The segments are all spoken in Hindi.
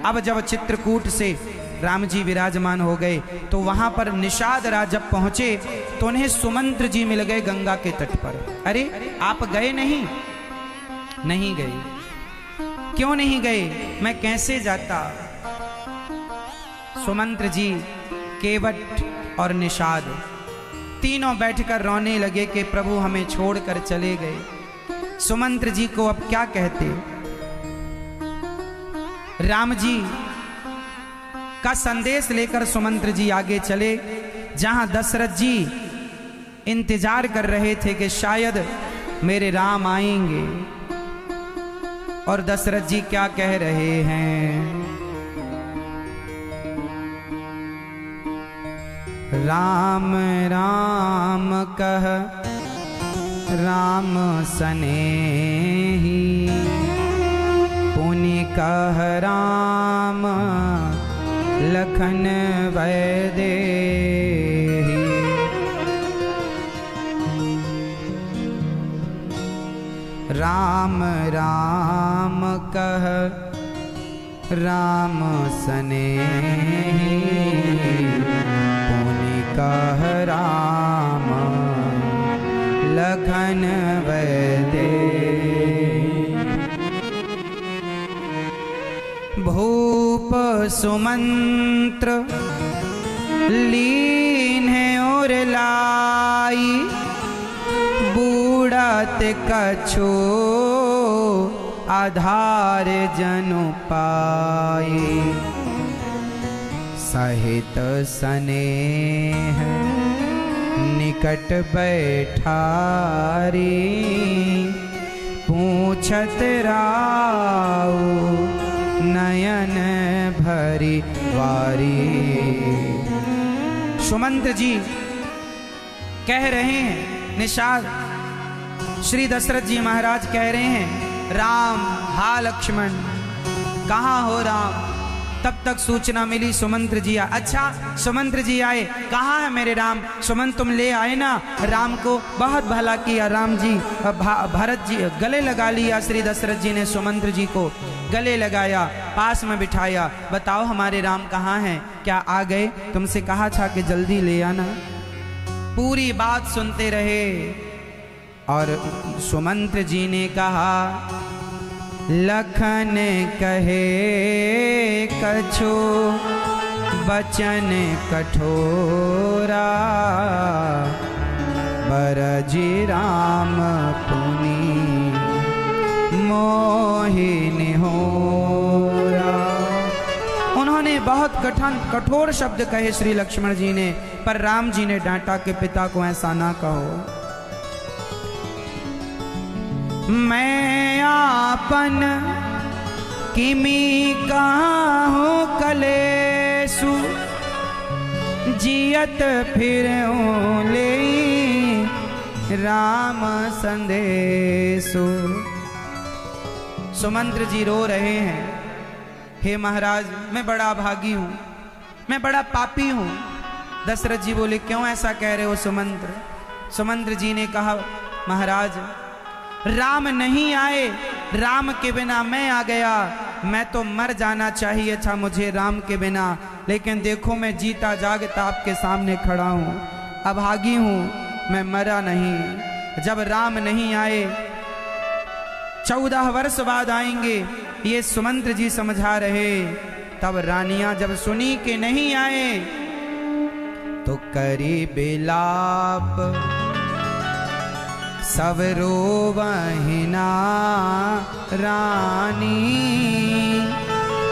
अब जब चित्रकूट से राम जी विराजमान हो गए तो वहां पर निषाद राज जब पहुंचे तो उन्हें सुमंत्र जी मिल गए गंगा के तट पर। अरे आप गए नहीं? नहीं गए। क्यों नहीं गए? मैं कैसे जाता? सुमंत्र जी, केवट और निषाद तीनों बैठकर रोने लगे कि प्रभु हमें छोड़कर चले गए। सुमंत्र जी को अब क्या कहते? राम जी का संदेश लेकर सुमंत्र जी आगे चले, जहां दशरथ जी इंतजार कर रहे थे कि शायद मेरे राम आएंगे। और दशरथ जी क्या कह रहे हैं? राम राम कह राम सनेही, पुनि कह राम लखन वैदेही। राम राम कह राम सनेही, पुनि कह राम लखन वैदेही। भूप सुमंत्र लीन है और लाई, बूढ़त कछो आधार जनु पाई। सहित स्नेह निकट बैठारी, पूछत राऊ नयन भरी वारी। सुमंत्र जी कह रहे हैं, निषाद श्री दशरथ जी महाराज कह रहे हैं, राम हा लक्ष्मण, कहाँ हो राम? तब तक सूचना मिली सुमंत्र जी आए। अच्छा सुमंत्र जी आए, कहाँ है मेरे राम? सुमंत्र तुम ले आए ना राम को, बहुत भला किया। राम जी भरत जी गले लगा लिया, श्री दशरथ जी ने सुमंत्र जी को गले लगाया, पास में बिठाया। बताओ हमारे राम कहाँ हैं? क्या आ गए? तुमसे कहा था कि जल्दी ले आना। पूरी बात सुनते रहे और सुमंत्र जी ने कहा, लखन कहे कछो बचन कठोरा, बरजी राम पुनि मोहिनी होरा। उन्होंने बहुत कठोर शब्द कहे श्री लक्ष्मण जी ने, पर राम जी ने डांटा कि पिता को ऐसा ना कहो। मैं आपन किमी कहूँ कलेसु, जियत फिर ले राम संदेशु। सुमंत्र जी रो रहे हैं, हे महाराज मैं बड़ा भागी हूँ, मैं बड़ा पापी हूँ। दशरथ जी बोले, क्यों ऐसा कह रहे हो सुमंत्र? सुमंत्र जी ने कहा, महाराज राम नहीं आए, राम के बिना मैं आ गया। मैं तो मर जाना चाहिए था मुझे राम के बिना, लेकिन देखो मैं जीता जागता आपके सामने खड़ा हूँ, अभागी हूँ, मैं मरा नहीं। जब राम नहीं आए 14 वर्ष बाद आएंगे, ये सुमंत्र जी समझा रहे। तब रानियां जब सुनी कि नहीं आए तो करी बिलाप, सब रोवहिना रानी।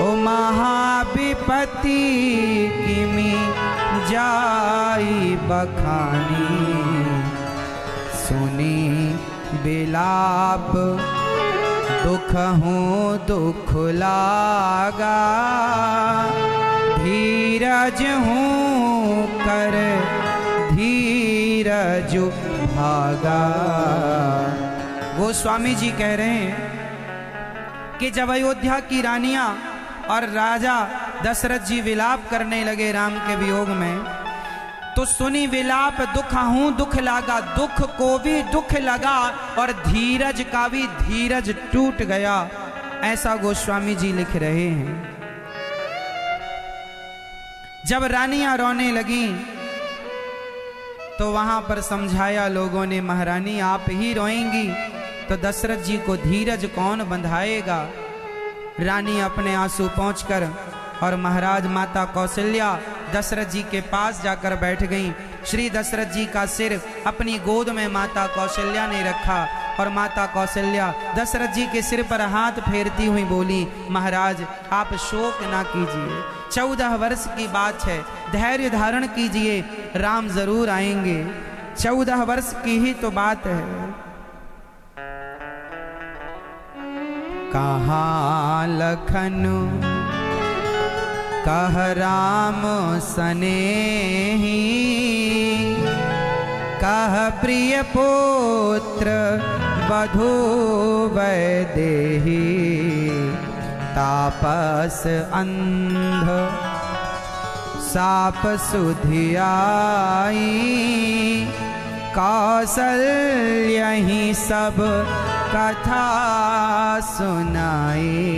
ओ महाविपत्ति किमी जाई बखानी, सुनी बिलाप दुख हूँ दुख लागा, धीरज हूँ कर धीरज भागा। गोस्वामी जी कह रहे हैं कि जब अयोध्या की रानियां और राजा दशरथ जी विलाप करने लगे राम के वियोग में, तो सुनी विलाप दुख हूँ दुख लागा, दुख को भी दुख लगा और धीरज का भी धीरज टूट गया। ऐसा गोस्वामी जी लिख रहे हैं। जब रानियां रोने लगी तो वहां पर समझाया लोगों ने, महारानी आप ही रोएंगी तो दशरथ जी को धीरज कौन बंधाएगा। रानी अपने आंसू पोंछकर और महाराज माता कौशल्या दशरथ जी के पास जाकर बैठ गईं। श्री दशरथ जी का सिर अपनी गोद में माता कौशल्या ने रखा और माता कौशल्या दशरथ जी के सिर पर हाथ फेरती हुई बोली, महाराज आप शोक ना कीजिए, 14 वर्ष की बात है, धैर्य धारण कीजिए, राम जरूर आएंगे, 14 वर्ष की ही तो बात है। कहाँ लखन कह राम सनेही, कह प्रिय पुत्र वधू वैदेही, तापस अंध साप सुधियाई, कौशल्य ही सब कथा सुनाई।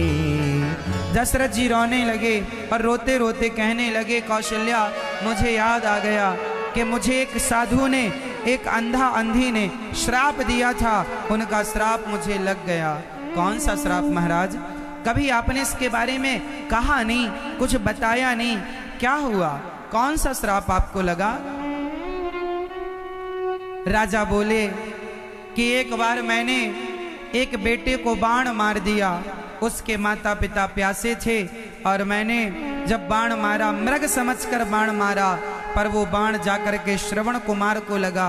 दशरथ जी रोने लगे और रोते रोते कहने लगे, कौशल्या मुझे याद आ गया कि मुझे एक साधु ने, एक अंधा अंधी ने श्राप दिया था, उनका श्राप मुझे लग गया। कौन सा श्राप महाराज? कभी आपने इसके बारे में कहा नहीं, कुछ बताया नहीं, क्या हुआ? कौन सा श्राप आपको लगा? राजा बोले कि एक बार मैंने एक बेटे को बाण मार दिया, उसके माता पिता प्यासे थे और मैंने जब बाण मारा, मृग समझकर बाण मारा, पर वो बाण जाकर के श्रवण कुमार को लगा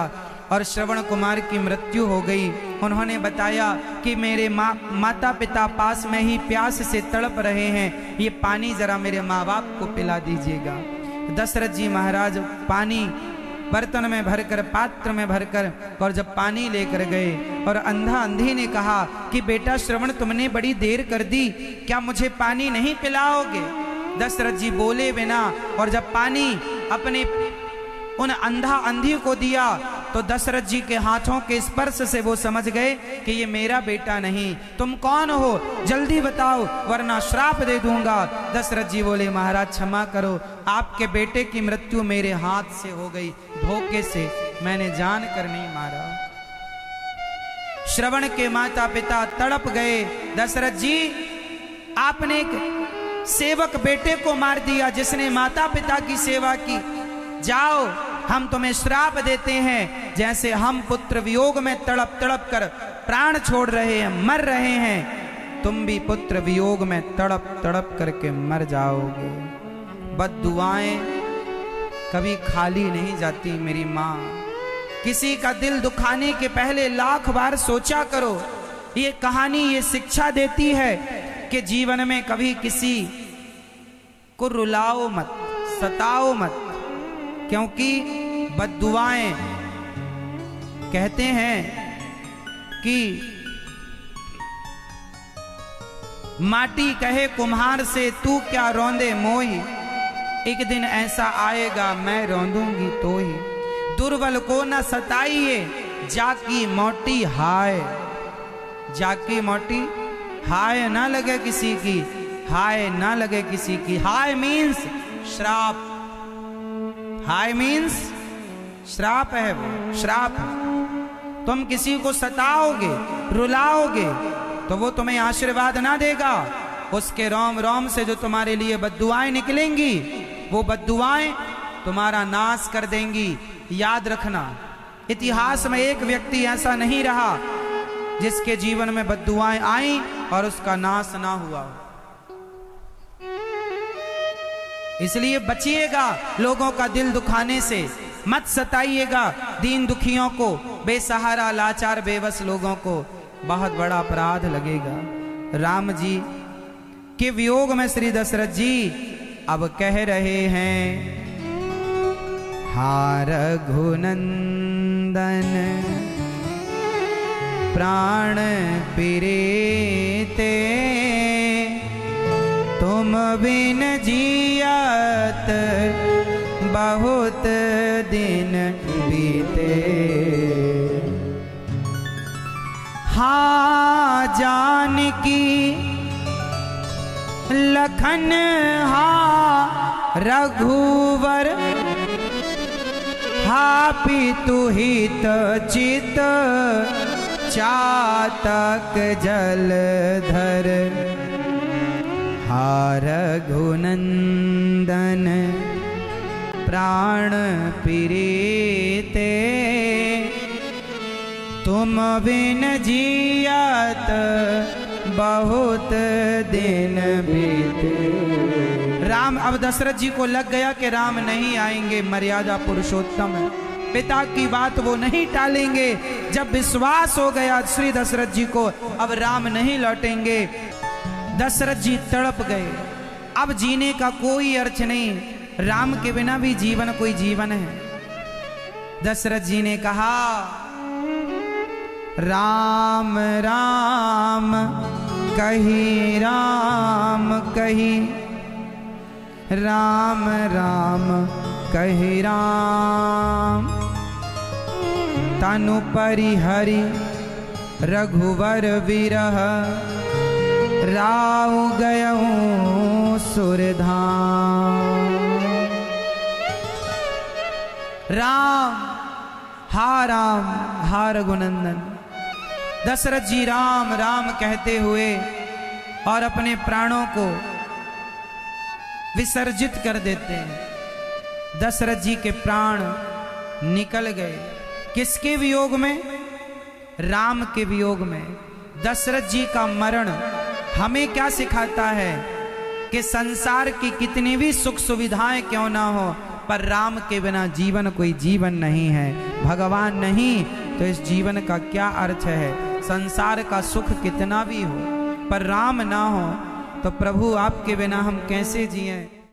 और श्रवण कुमार की मृत्यु हो गई। उन्होंने बताया कि मेरे माता पिता पास में ही प्यास से तड़प रहे हैं, ये पानी जरा मेरे माँ बाप को पिला दीजिएगा। दशरथ जी महाराज पानी बर्तन में भरकर, पात्र में भरकर, और जब पानी लेकर गए और अंधा अंधी ने कहा कि बेटा श्रवण तुमने बड़ी देर कर दी, क्या मुझे पानी नहीं पिलाओगे? दशरथ जी बोले बिना, और जब पानी अपने उन अंधा अंधी को दिया तो दशरथ जी के हाथों के स्पर्श से वो समझ गए कि ये मेरा बेटा नहीं, तुम कौन हो जल्दी बताओ वरना श्राप दे दूंगा। दशरथ जी बोले, महाराज क्षमा करो, आपके बेटे की मृत्यु मेरे हाथ से हो गई, धोखे से, मैंने जान कर नहीं मारा। श्रवण के माता पिता तड़प गए, दशरथ जी आपने एक सेवक बेटे को मार दिया जिसने माता पिता की सेवा की, जाओ हम तुम्हें श्राप देते हैं, जैसे हम पुत्र वियोग में तड़प तड़प कर प्राण छोड़ रहे हैं, मर रहे हैं, तुम भी पुत्र वियोग में तड़प तड़प करके मर जाओगे। बद्दुआएं कभी खाली नहीं जाती मेरी माँ, किसी का दिल दुखाने के पहले लाख बार सोचा करो। ये कहानी ये शिक्षा देती है कि जीवन में कभी किसी को रुलाओ मत, सताओ मत, क्योंकि बद्दुआएं कहते हैं कि माटी कहे कुम्हार से तू क्या रौंदे मोही, एक दिन ऐसा आएगा मैं रौंदूंगी तो ही, दुर्बल को न सताइए जाकी मोटी हाय, जाकी मोटी हाय ना लगे किसी की, हाय ना लगे किसी की। हाय मीन्स श्राप, हाय मीन्स श्राप है, वो श्राप। तुम किसी को सताओगे, रुलाओगे तो वो तुम्हें आशीर्वाद ना देगा, उसके रोम रोम से जो तुम्हारे लिए बद्दुआएं निकलेंगी वो बद्दुआएं तुम्हारा नाश कर देंगी। याद रखना, इतिहास में एक व्यक्ति ऐसा नहीं रहा जिसके जीवन में बद्दुआएं आई और उसका नाश ना हुआ। इसलिए बचिएगा लोगों का दिल दुखाने से, मत सताइएगा दीन दुखियों को, बेसहारा लाचार बेबस लोगों को, बहुत बड़ा अपराध लगेगा। राम जी के वियोग में श्री दशरथ जी अब कह रहे हैं, हा रघुनंदन प्राण प्रीते, तुम बिन जियत बहुत दिन बीते, हाँ जानकी लखन हाँ रघुवर हापी तुहित चित चातक जलधर रघुनंदन प्राण प्रीते तुम बिन जियत बहुत दिन बीते। राम, अब दशरथ जी को लग गया कि राम नहीं आएंगे, मर्यादा पुरुषोत्तम है, पिता की बात वो नहीं टालेंगे। जब विश्वास हो गया श्री दशरथ जी को अब राम नहीं लौटेंगे, दशरथ जी तड़प गए। अब जीने का कोई अर्थ नहीं, राम के बिना भी जीवन कोई जीवन है। दशरथ जी ने कहा राम राम कही, राम कही, राम राम कही राम। तनु परिहरि रघुवर विरह राव गयऊं सुरधाम। राम हा रघुनंदन। दशरथ जी राम राम कहते हुए और अपने प्राणों को विसर्जित कर देते हैं। दशरथ जी के प्राण निकल गए। किसके वियोग में? राम के वियोग में। दशरथ जी का मरण हमें क्या सिखाता है कि संसार की कितनी भी सुख सुविधाएं क्यों ना हो, पर राम के बिना जीवन कोई जीवन नहीं है। भगवान नहीं तो इस जीवन का क्या अर्थ है? संसार का सुख कितना भी हो, पर राम ना हो तो प्रभु आपके बिना हम कैसे जिएं?